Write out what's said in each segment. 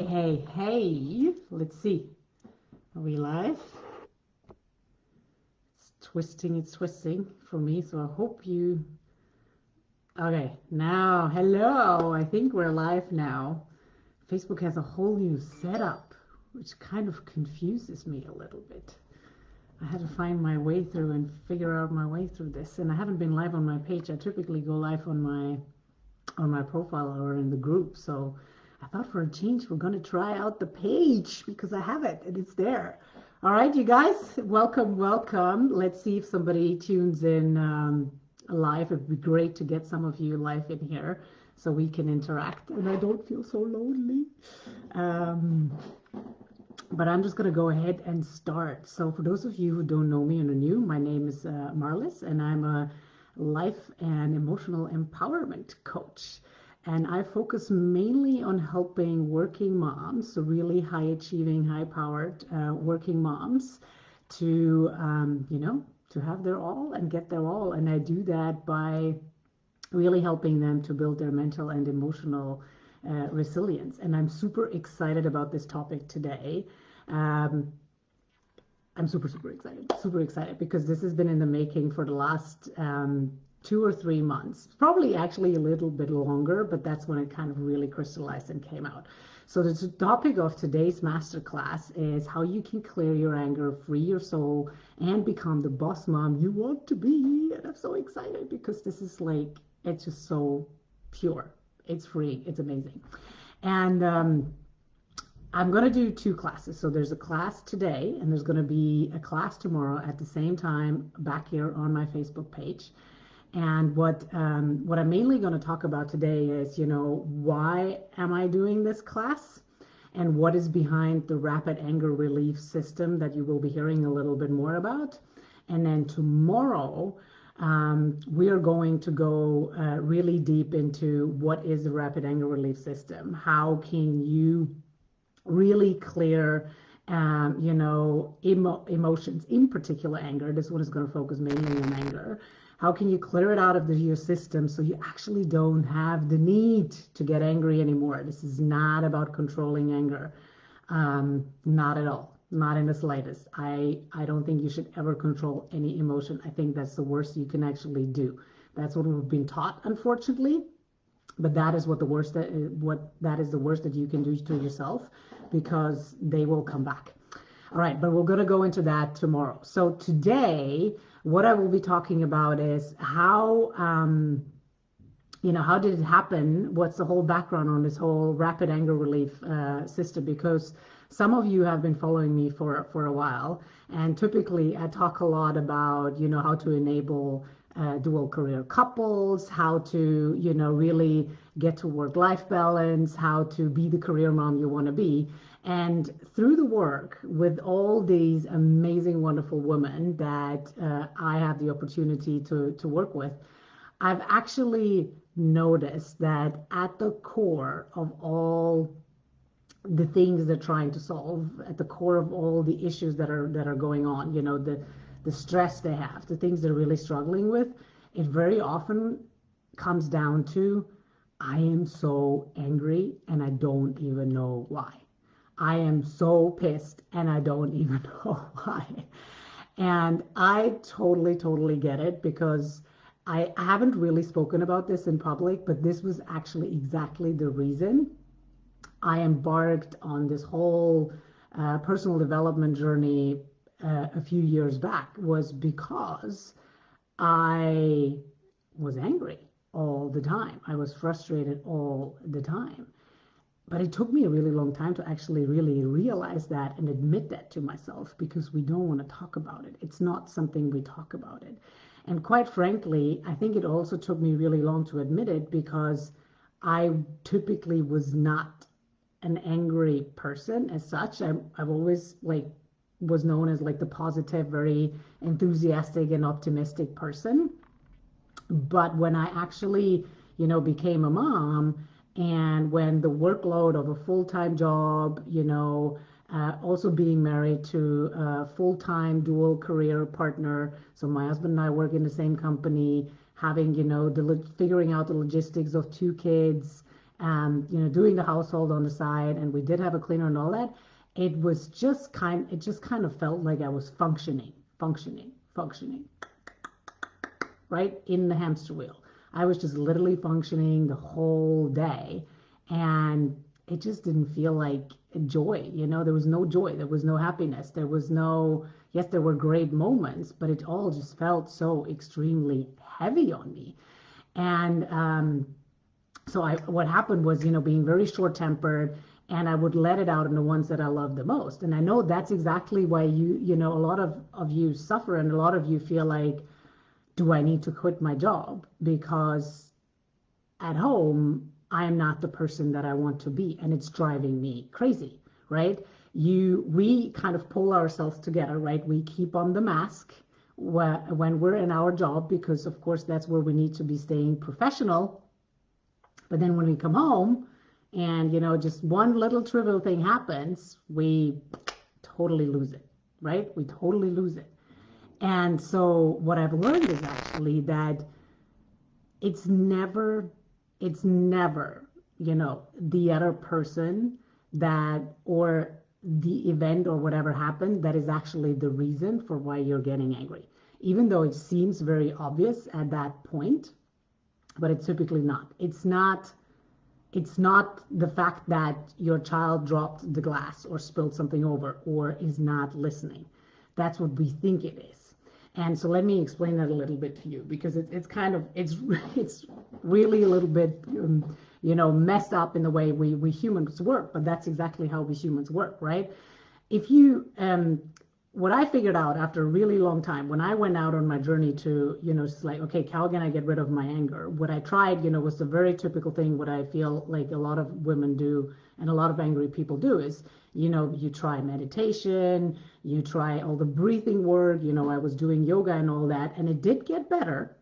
Hey. Let's see. Are we live? It's twisting for me, so I hope you. Okay, now, hello. I think we're live now. Facebook has a whole new setup, which kind of confuses me a little bit. I had to find my way through and figure out my way through this, and I haven't been live on my page. I typically go live on my profile or in the group, so I thought for a change we're going to try out the page because I have it and it's there. All right, you guys, welcome. Let's see if somebody tunes in live. It'd be great to get some of you live in here so we can interact and I don't feel so lonely. Um, but I'm just going to go ahead and start. So for those of you who don't know me and are new, my name is Marlis, and I'm a life and emotional empowerment coach. And I focus mainly on helping working moms, so really high achieving, high powered working moms to, to have their all and get their all. And I do that by really helping them to build their mental and emotional resilience. And I'm super excited about this topic today. Um, I'm super excited because this has been in the making for the last 2 or 3 months, probably actually a little bit longer, but that's when it kind of really crystallized and came out. So the topic of today's masterclass is how you can clear your anger, free your soul, and become the boss mom you want to be. And I'm so excited because this is like, it's just so pure. It's free. It's amazing. And I'm going to do 2 classes. So there's a class today and there's going to be a class tomorrow at the same time back here on my Facebook page. And what I'm mainly going to talk about today is, why am I doing this class and what is behind the rapid anger relief system that you will be hearing a little bit more about. And then tomorrow, we are going to go really deep into what is the rapid anger relief system. How can you really clear, emotions, in particular anger. This one is going to focus mainly on anger. How can you clear it out of your system so you actually don't have the need to get angry anymore? This is not about controlling anger. Not at all. Not in the slightest. I don't think you should ever control any emotion. I think that's the worst you can actually do. That's what we've been taught, unfortunately. But that is the worst that you can do to yourself, because they will come back. All right, but we're going to go into that tomorrow. So today, what I will be talking about is how how did it happen? What's the whole background on this whole rapid anger relief system? Because some of you have been following me for a while, and typically I talk a lot about, how to enable dual career couples, how to, really get to work-life balance, how to be the career mom you want to be. And through the work with all these amazing, wonderful women that I have the opportunity to work with, I've actually noticed that at the core of all the things they're trying to solve, at the core of all the issues that are going on, the stress they have, the things they're really struggling with, it very often comes down to, I am so angry and I don't even know why. I am so pissed and I don't even know why. And I totally get it, because I haven't really spoken about this in public, but this was actually exactly the reason I embarked on this whole personal development journey a few years back, was because I was angry all the time. I was frustrated all the time. But it took me a really long time to actually really realize that and admit that to myself, because we don't want to talk about it. It's not something we talk about it. And quite frankly, I think it also took me really long to admit it, because I typically was not an angry person as such. I've always was known as the positive, very enthusiastic and optimistic person. But when I actually, became a mom, and when the workload of a full-time job, also being married to a full-time dual career partner. So my husband and I work in the same company, having, figuring out the logistics of 2 kids, doing the household on the side, and we did have a cleaner and all that. It just kind of felt like I was functioning, right in the hamster wheel. I was just literally functioning the whole day, and it just didn't feel like joy. There was no joy, there was no happiness, there was no, yes, there were great moments, but it all just felt so extremely heavy on me. And so what happened was, being very short-tempered, and I would let it out on the ones that I loved the most. And I know that's exactly why a lot of you suffer, and a lot of you feel like, do I need to quit my job? Because at home, I am not the person that I want to be, and it's driving me crazy, right? We kind of pull ourselves together, right? We keep on the mask when we're in our job, because of course that's where we need to be staying professional. But then when we come home and, just one little trivial thing happens, we totally lose it, right? We totally lose it. And so what I've learned is actually that it's never, the other person or the event or whatever happened that is actually the reason for why you're getting angry. Even though it seems very obvious at that point, but it's typically not. It's not the fact that your child dropped the glass or spilled something over or is not listening. That's what we think it is. And so let me explain that a little bit to you, because it's really a little bit messed up in the way we humans work, but that's exactly how we humans work, right? If you what I figured out after a really long time, when I went out on my journey to, it's like, okay, how can I get rid of my anger? What I tried, was the very typical thing, what I feel like a lot of women do and a lot of angry people do is, you try meditation, you try all the breathing work, I was doing yoga and all that, and it did get better.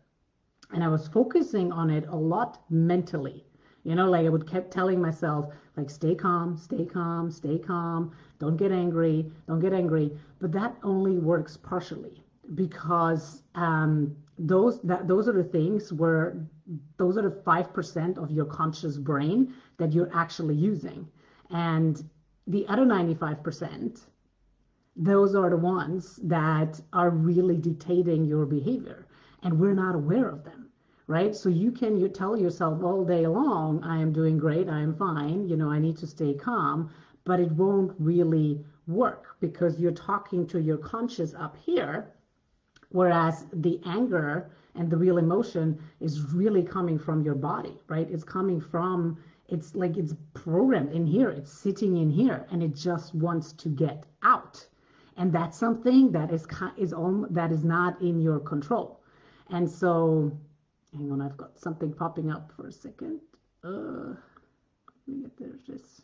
And I was focusing on it a lot mentally. Like I would kept telling myself, like, stay calm, stay calm, stay calm. Don't get angry. Don't get angry. But that only works partially, because those are the things where those are the 5% of your conscious brain that you're actually using. And the other 95%, those are the ones that are really dictating your behavior. And we're not aware of them. Right? So you tell yourself all day long, I am doing great, I am fine, I need to stay calm, but it won't really work because you're talking to your conscious up here, whereas the anger and the real emotion is really coming from your body, right? It's like it's programmed in here, it's sitting in here, and it just wants to get out. And that's something that is not in your control. And so, hang on, I've got something popping up for a second. Let me get this.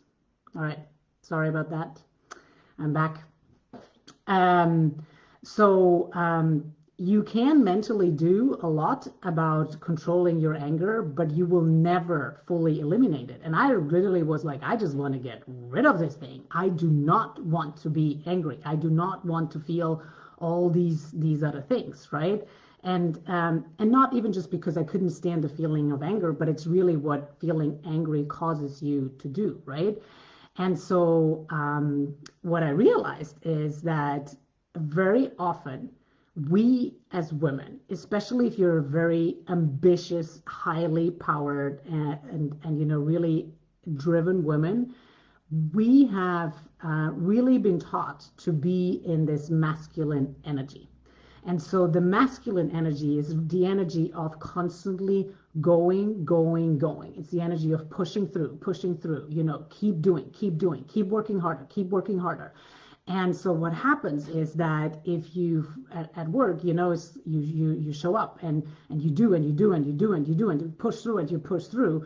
All right, sorry about that. I'm back. You can mentally do a lot about controlling your anger, but you will never fully eliminate it. And I literally was like, I just want to get rid of this thing. I do not want to be angry. I do not want to feel all these other things, right? And not even just because I couldn't stand the feeling of anger, but it's really what feeling angry causes you to do, right? And so what I realized is that very often we as women, especially if you're a very ambitious, highly powered and really driven women, we have really been taught to be in this masculine energy. And so the masculine energy is the energy of constantly going. It's the energy of pushing through, keep doing, keep working harder. And so what happens is that if you at work, you show up and you do and you push through,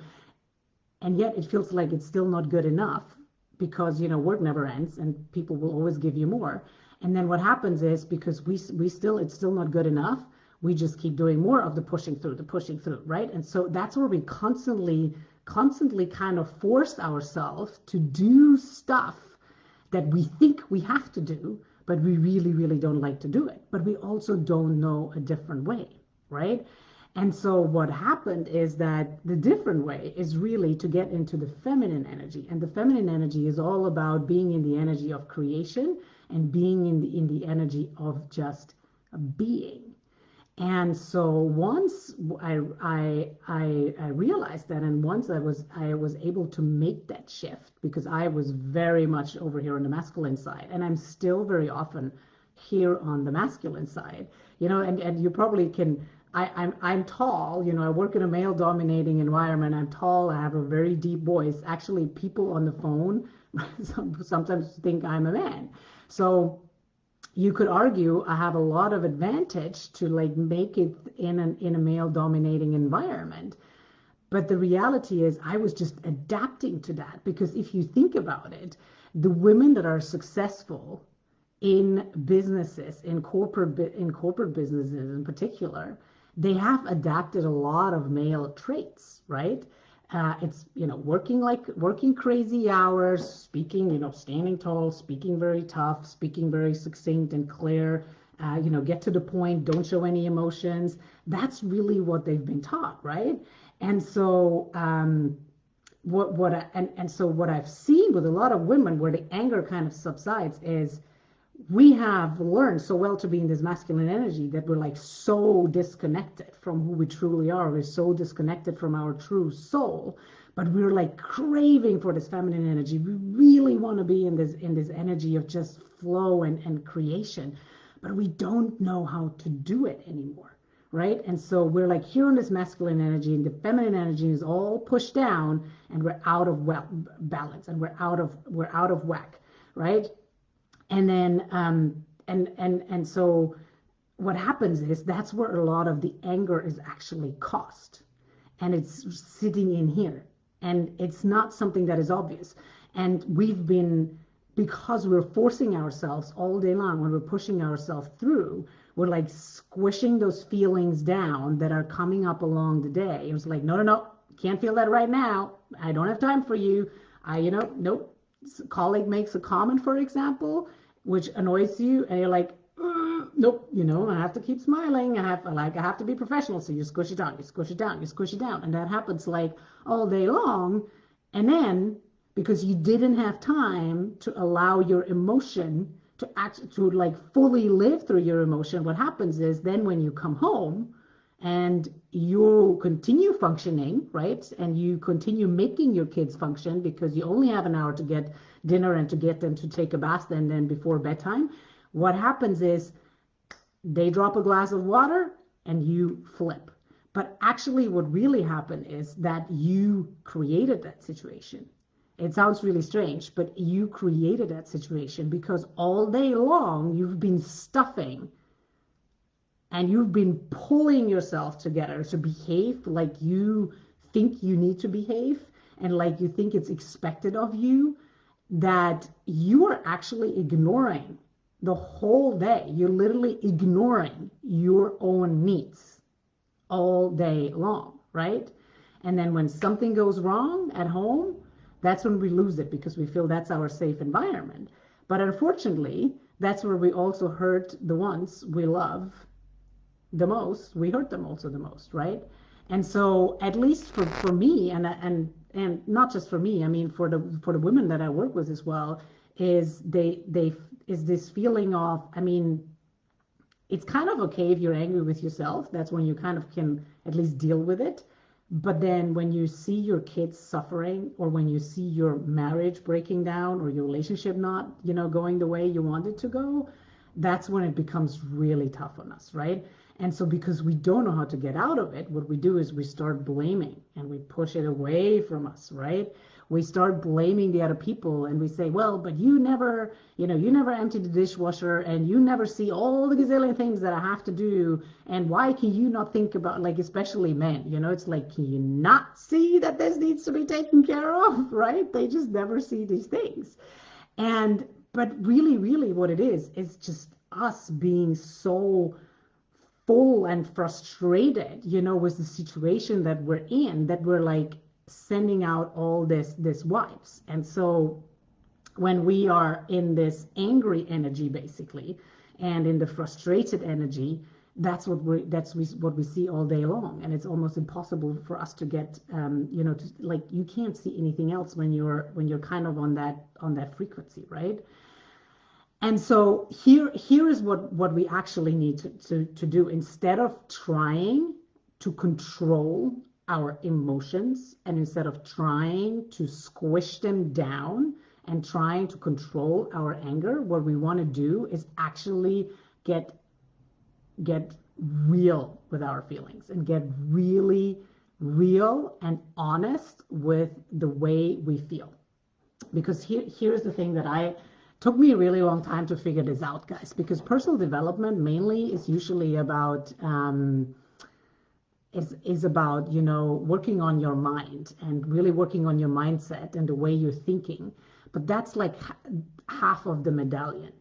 and yet it feels like it's still not good enough because, work never ends and people will always give you more. And then what happens is, because it's still not good enough, we just keep doing more of the pushing through, right? And so that's where we constantly kind of force ourselves to do stuff that we think we have to do, but we really, really don't like to do it. But we also don't know a different way, right? And so what happened is that the different way is really to get into the feminine energy. And the feminine energy is all about being in the energy of creation and being in the energy of just being. And so once I realized that, and once I was able to make that shift, because I was very much over here on the masculine side, and I'm still very often here on the masculine side, and you probably can. I'm tall, I work in a male dominating environment. I'm tall, I have a very deep voice. Actually, people on the phone sometimes think I'm a man. So you could argue I have a lot of advantage to like make it in a male dominating environment. But the reality is I was just adapting to that, because if you think about it, the women that are successful in businesses, in corporate businesses in particular, they have adapted a lot of male traits, right? It's working crazy hours, speaking, standing tall, speaking very tough, speaking very succinct and clear. Get to the point, don't show any emotions. That's really what they've been taught, right? And so what I've seen with a lot of women where the anger kind of subsides is we have learned so well to be in this masculine energy that we're like so disconnected from who we truly are. We're so disconnected from our true soul, but we're like craving for this feminine energy. We really want to be in this energy of just flow and creation, but we don't know how to do it anymore. Right? And so we're like here in this masculine energy, and the feminine energy is all pushed down, and we're out of balance, and we're out of whack, right? And then and so what happens is that's where a lot of the anger is actually caused, and it's sitting in here, and it's not something that is obvious. And because we're forcing ourselves all day long, when we're pushing ourselves through, we're like squishing those feelings down that are coming up along the day. It was like, no, can't feel that right now. I don't have time for you. Nope. Colleague makes a comment, for example, which annoys you, and you're like, nope, I have to keep smiling. I have to be professional. So you squish it down, you squish it down, you squish it down. And that happens like all day long. And then because you didn't have time to allow your emotion to like fully live through your emotion, what happens is then when you come home and you continue functioning, right? And you continue making your kids function because you only have an hour to get dinner and to get them to take a bath and then before bedtime. What happens is they drop a glass of water and you flip. But actually what really happened is that you created that situation. It sounds really strange, but you created that situation because all day long you've been stuffing and you've been pulling yourself together to behave like you think you need to behave and like you think it's expected of you, that you are actually ignoring the whole day. You're literally ignoring your own needs all day long, right? And then when something goes wrong at home, that's when we lose it because we feel that's our safe environment. But unfortunately, that's where we also hurt the ones we love the most. We hurt them also the most, right? And so at least for me, and not just for me, I mean for the women that I work with as well, is is this feeling of, I mean, it's kind of okay if you're angry with yourself. That's when you kind of can at least deal with it. But then when you see your kids suffering, or when you see your marriage breaking down, or your relationship not, going the way you want it to go, that's when it becomes really tough on us, right? And so because we don't know how to get out of it, what we do is we start blaming and we push it away from us, right? We start blaming the other people and we say, well, but you never empty the dishwasher, and you never see all the gazillion things that I have to do. And why can you not think about, like, especially men, it's like, can you not see that this needs to be taken care of, right? They just never see these things. But really, really what it is just us being so full and frustrated, with the situation that we're in, that we're like sending out all this vibes. And so when we are in this angry energy, basically, and in the frustrated energy, what we see all day long, and it's almost impossible for us to get like you can't see anything else when you're kind of on that frequency, right? And so here is what we actually need to do. Instead of trying to control our emotions, and instead of trying to squish them down and trying to control our anger, what we want to do is actually get real with our feelings and get really real and honest with the way we feel. Because here's the thing that took me a really long time to figure this out, guys, because personal development mainly is usually about is about working on your mind and really working on your mindset and the way you're thinking. But that's like half of the medallion.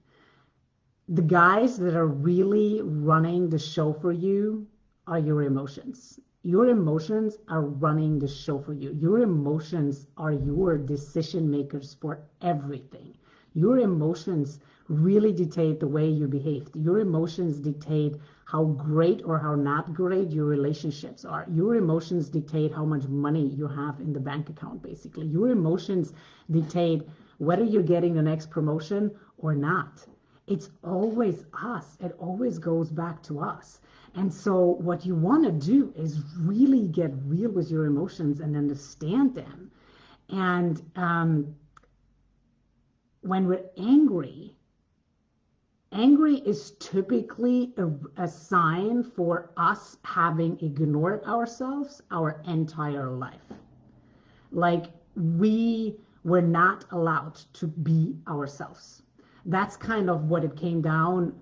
The guys that are really running the show for you are your emotions. Your emotions are running the show for you. Your emotions are your decision makers for everything. Your emotions really dictate the way you behave. Your emotions dictate how great or how not great your relationships are. Your emotions dictate how much money you have in the bank account, basically. Your emotions dictate whether you're getting the next promotion or not. It's always us. It always goes back to us. And so what you want to do is really get real with your emotions and understand them. And when we're angry is typically a sign for us having ignored ourselves our entire life. Like we were not allowed to be ourselves. That's kind of what it came down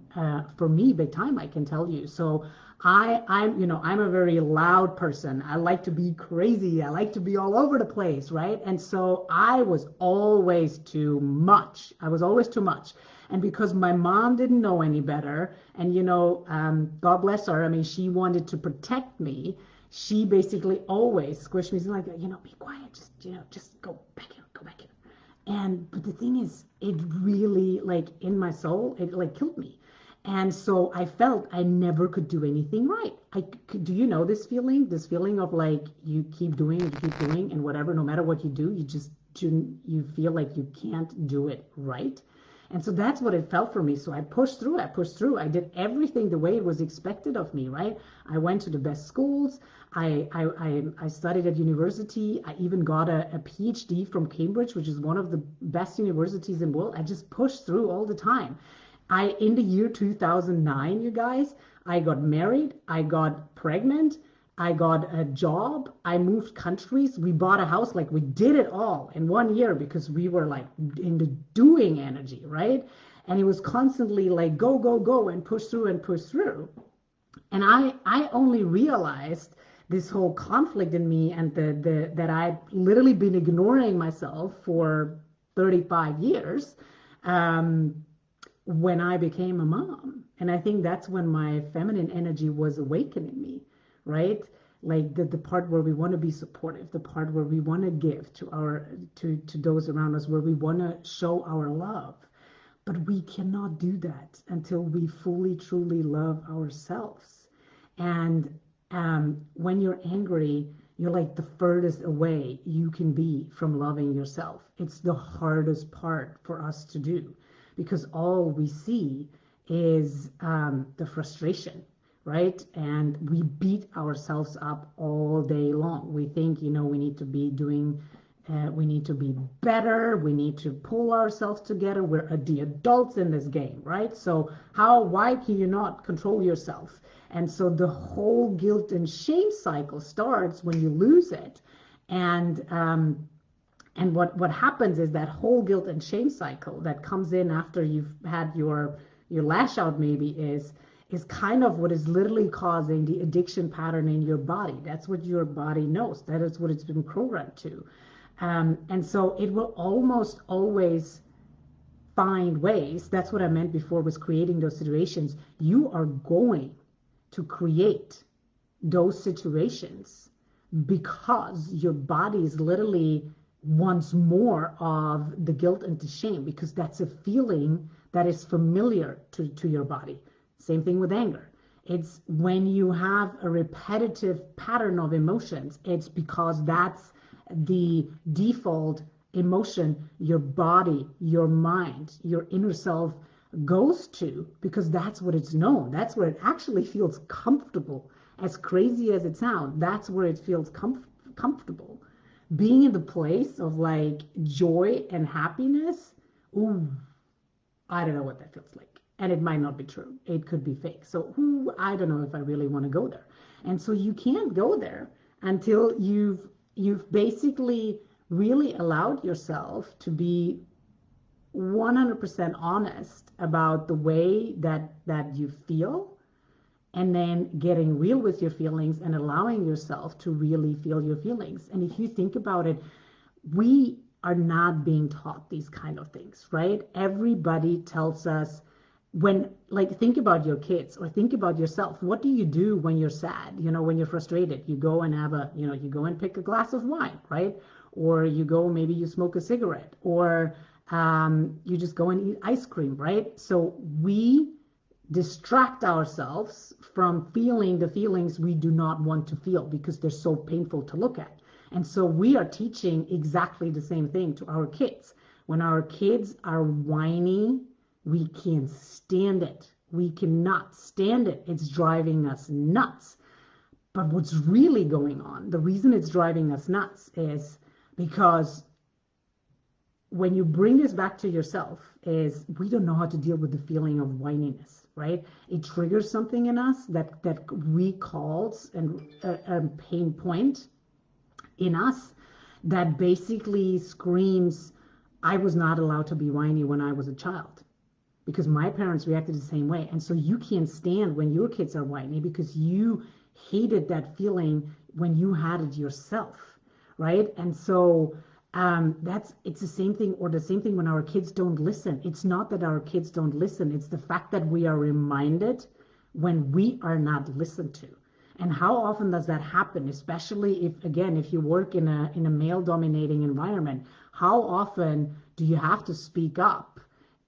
for me big time, I can tell you. So I'm a very loud person. I like to be crazy. I like to be all over the place, right? And so I was always too much. And because my mom didn't know any better, and God bless her, I mean, she wanted to protect me. She basically always squished me like, be quiet, just go back here, go back here. But the thing is, it really, like, in my soul, it like killed me. And so I felt I never could do anything right. Do you know this feeling? This feeling of like you keep doing, and whatever, no matter what you do, you feel like you can't do it right. And so that's what it felt for me. So I pushed through. I did everything the way it was expected of me, right? I went to the best schools. I studied at university. I even got a PhD from Cambridge, which is one of the best universities in the world. I just pushed through all the time. In the year 2009, you guys, I got married, I got pregnant, I got a job, I moved countries, we bought a house, like we did it all in 1 year because we were like in the doing energy, right? And it was constantly like go, go, go and push through and push through. And I only realized this whole conflict in me and that I'd literally been ignoring myself for 35 years. When I became a mom. And I think that's when my feminine energy was awakening me, right? Like the part where we want to be supportive, the part where we want to give to those around us, where we want to show our love. But we cannot do that until we fully, truly love ourselves. And when you're angry, you're like the furthest away you can be from loving yourself. It's the hardest part for us to do, because all we see is the frustration, right? And we beat ourselves up all day long. We think, we need to be we need to be better. We need to pull ourselves together. We're the adults in this game, right? So why can you not control yourself? And so the whole guilt and shame cycle starts when you lose it. And what happens is that whole guilt and shame cycle that comes in after you've had your lash out maybe is kind of what is literally causing the addiction pattern in your body. That's what your body knows. That is what it's been programmed to. And so it will almost always find ways. That's what I meant before was creating those situations. You are going to create those situations because your body is literally wants more of the guilt and the shame, because that's a feeling that is familiar to your body. Same thing with anger. It's when you have a repetitive pattern of emotions, it's because that's the default emotion your body, your mind, your inner self goes to, because that's what it's known. That's where it actually feels comfortable. As crazy as it sounds, that's where it feels comfortable. Being in the place of like joy and happiness, ooh, I don't know what that feels like. And it might not be true. It could be fake. So I don't know if I really want to go there. And so you can't go there until you've basically really allowed yourself to be 100% honest about the way that you feel, and then getting real with your feelings and allowing yourself to really feel your feelings. And if you think about it, we are not being taught these kind of things, right? Everybody tells us, when, like, think about your kids or think about yourself. What do you do when you're sad? When you're frustrated, you go and you go and pick a glass of wine, right? Or you go, maybe you smoke a cigarette, or you just go and eat ice cream, right? So we distract ourselves from feeling the feelings we do not want to feel because they're so painful to look at. And so we are teaching exactly the same thing to our kids. When our kids are whiny, we can't stand it. We cannot stand it. It's driving us nuts. But what's really going on, the reason it's driving us nuts is because when you bring this back to yourself, is we don't know how to deal with the feeling of whininess, right? It triggers something in us that recalls a pain point in us that basically screams, I was not allowed to be whiny when I was a child because my parents reacted the same way. And so you can't stand when your kids are whiny because you hated that feeling when you had it yourself, right? And so it's the same thing, or the same thing when our kids don't listen. It's not that our kids don't listen. It's the fact that we are reminded when we are not listened to. And how often does that happen? Especially if you work in a male dominating environment, how often do you have to speak up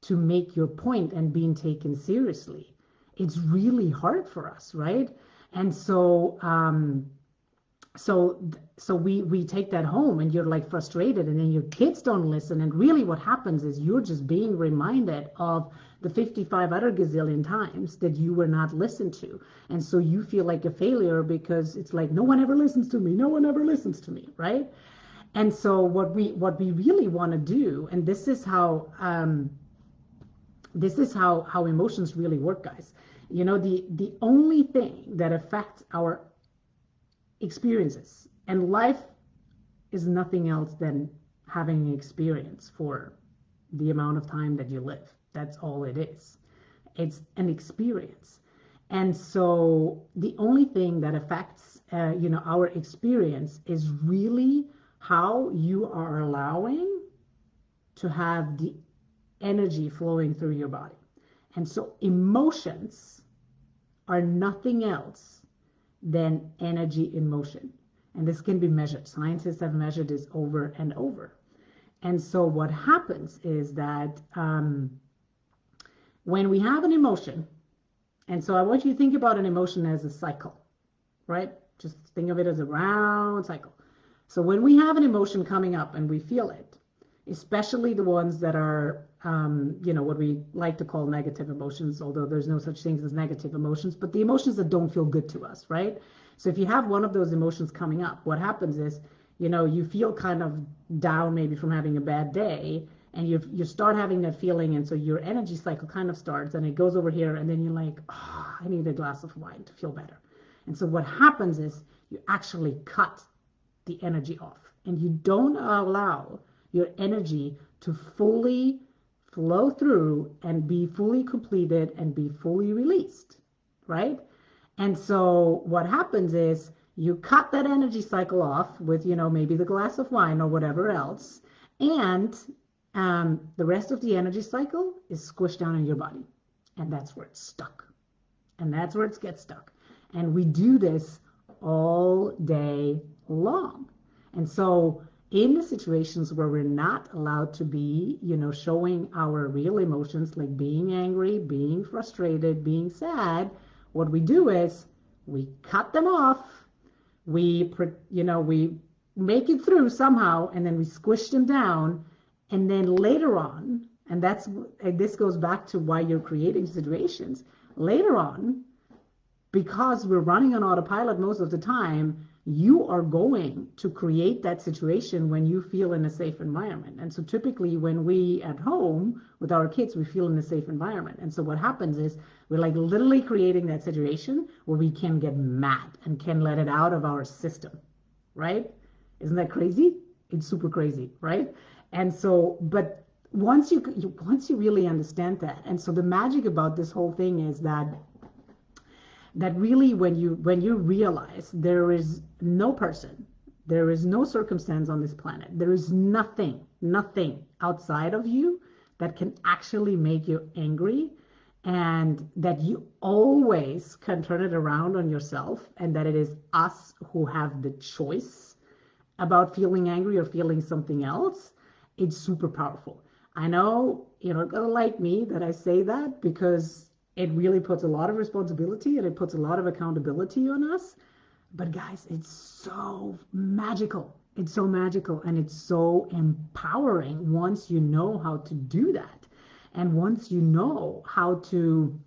to make your point and being taken seriously? It's really hard for us, right? And so we take that home, and you're like frustrated, and then your kids don't listen, and really what happens is you're just being reminded of the 55 other gazillion times that you were not listened to. And so you feel like a failure because it's like, no one ever listens to me, no one ever listens to me, right? And so what we really want to do, and this is how emotions really work, guys. The only thing that affects our experiences, and life is nothing else than having an experience for the amount of time that you live. That's all it is. It's an experience. And so the only thing that affects our experience is really how you are allowing to have the energy flowing through your body. And so emotions are nothing else than energy in motion. And this can be measured. Scientists have measured this over and over. And so what happens is that when we have an emotion, and so I want you to think about an emotion as a cycle, right? Just think of it as a round cycle. So when we have an emotion coming up and we feel it, especially the ones that are, what we like to call negative emotions, although there's no such things as negative emotions, but the emotions that don't feel good to us, right? So if you have one of those emotions coming up, what happens is, you feel kind of down maybe from having a bad day, and you start having that feeling, and so your energy cycle kind of starts, and it goes over here, and then you're like, oh, I need a glass of wine to feel better. And so what happens is you actually cut the energy off, and you don't allow your energy to fully flow through and be fully completed and be fully released, right? And so what happens is you cut that energy cycle off with, maybe the glass of wine or whatever else, and the rest of the energy cycle is squished down in your body, and that's where it's stuck, and that's where it gets stuck. And we do this all day long. And so in the situations where we're not allowed to be, showing our real emotions, like being angry, being frustrated, being sad, what we do is we cut them off, we make it through somehow, and then we squish them down, and then later on, and this goes back to why you're creating situations later on, because we're running on autopilot most of the time. You are going to create that situation when you feel in a safe environment. And so typically when we at home with our kids, we feel in a safe environment. And so what happens is we're like literally creating that situation where we can get mad and can let it out of our system, right? Isn't that crazy? It's super crazy, right? And so, but once you really understand that, and so the magic about this whole thing is that really when you realize there is no person, there is no circumstance on this planet, there is nothing outside of you that can actually make you angry, and that you always can turn it around on yourself, and that it is us who have the choice about feeling angry or feeling something else. It's super powerful. I know you're not gonna like me that I say that, because it really puts a lot of responsibility and it puts a lot of accountability on us. But guys, it's so magical. It's so magical, and it's so empowering once you know how to do that. And once you know how to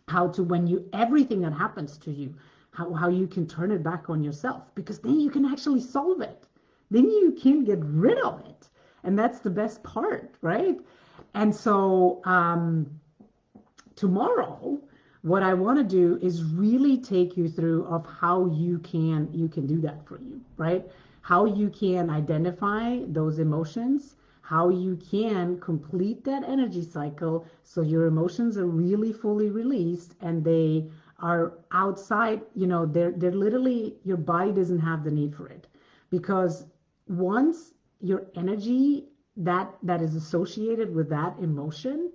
when you, everything that happens to you, how you can turn it back on yourself, because then you can actually solve it. Then you can get rid of it. And that's the best part, right? And so, tomorrow, what I want to do is really take you through of how you can do that for you, right? How you can identify those emotions, how you can complete that energy cycle so your emotions are really fully released and they are outside, they're literally, your body doesn't have the need for it. Because once your energy that is associated with that emotion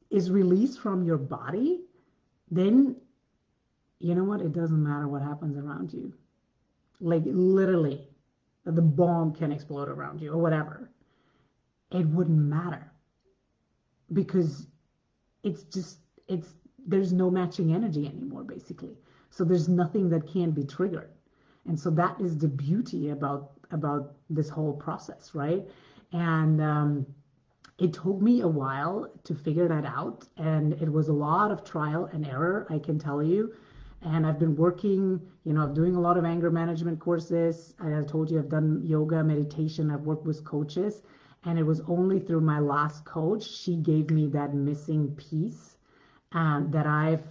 is released from your body, then you know what? It doesn't matter what happens around you. Like literally, the bomb can explode around you or whatever. It wouldn't matter, because there's no matching energy anymore, basically. So there's nothing that can be triggered. And so that is the beauty about this whole process, right? And it took me a while to figure that out, and it was a lot of trial and error, I can tell you. And I've been working, doing a lot of anger management courses. I told you I've done yoga, meditation, I've worked with coaches, and it was only through my last coach, she gave me that missing piece that I've,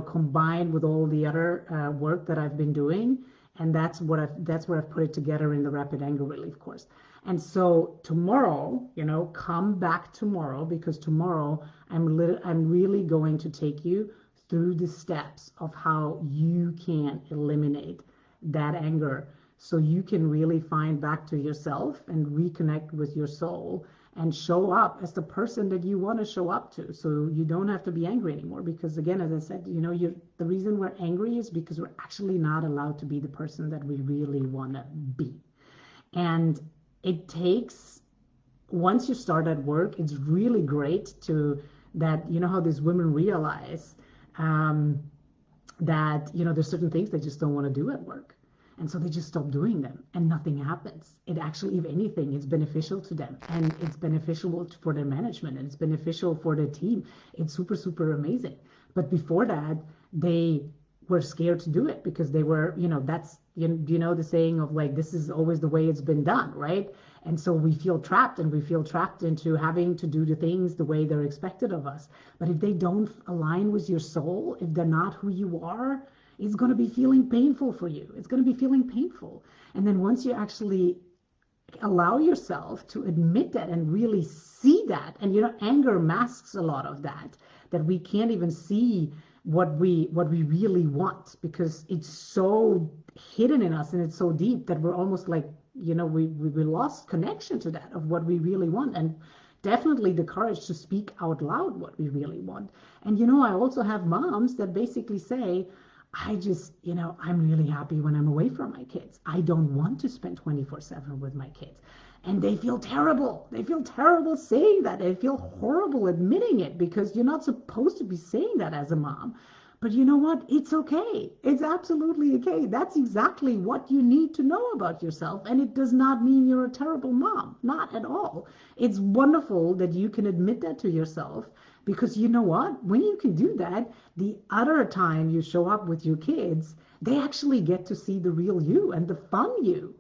combined with all the other work that I've been doing. And that's where I've put it together in the Rapid Anger Relief course. And so tomorrow, come back tomorrow, because tomorrow I'm really going to take you through the steps of how you can eliminate that anger, so you can really find back to yourself and reconnect with your soul and show up as the person that you want to show up to. So you don't have to be angry anymore, because again, as I said, the reason we're angry is because we're actually not allowed to be the person that we really want to be. And it takes, once you start at work, it's really great that, how these women realize that, there's certain things they just don't want to do at work. And so they just stop doing them and nothing happens. It actually, if anything, it's beneficial to them, and it's beneficial for their management, and it's beneficial for their team. It's super, super amazing. But before that, they were scared to do it because they were, that's, the saying of like, this is always the way it's been done, right? And so we feel trapped, and we feel trapped into having to do the things the way they're expected of us. But if they don't align with your soul, if they're not who you are, it's going to be feeling painful for you. It's going to be feeling painful. And then once you actually allow yourself to admit that and really see that, and anger masks a lot of that we can't even see what we really want, because it's so hidden in us and it's so deep that we're almost like, we lost connection to that, of what we really want. And definitely the courage to speak out loud what we really want. And I also have moms that basically say, I just, I'm really happy when I'm away from my kids. I don't want to spend 24/7 with my kids. And they feel terrible. They feel terrible saying that. They feel horrible admitting it, because you're not supposed to be saying that as a mom. But you know what? It's okay. It's absolutely okay. That's exactly what you need to know about yourself. And it does not mean you're a terrible mom. Not at all. It's wonderful that you can admit that to yourself because you know what? When you can do that, the other time you show up with your kids, they actually get to see the real you and the fun you,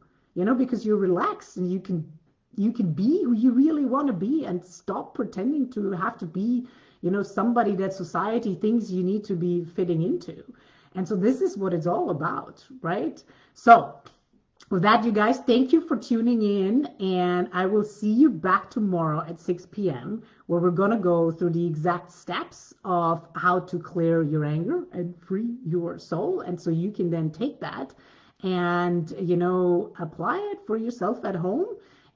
because you're relaxed and you can be who you really want to be and stop pretending to have to be somebody that society thinks you need to be fitting into. And so this is what it's all about, right? So with that, you guys, thank you for tuning in, and I will see you back tomorrow at 6 p.m. where we're going to go through the exact steps of how to clear your anger and free your soul. And so you can then take that and apply it for yourself at home.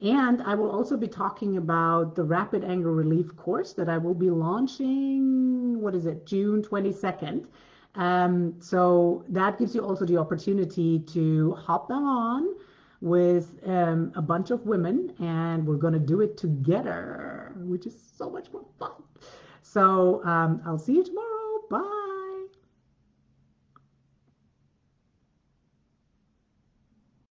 And I will also be talking about the Rapid Anger Relief course that I will be launching, what is it, June 22nd. So that gives you also the opportunity to hop on with a bunch of women, and we're going to do it together, which is so much more fun. So I'll see you tomorrow. Bye.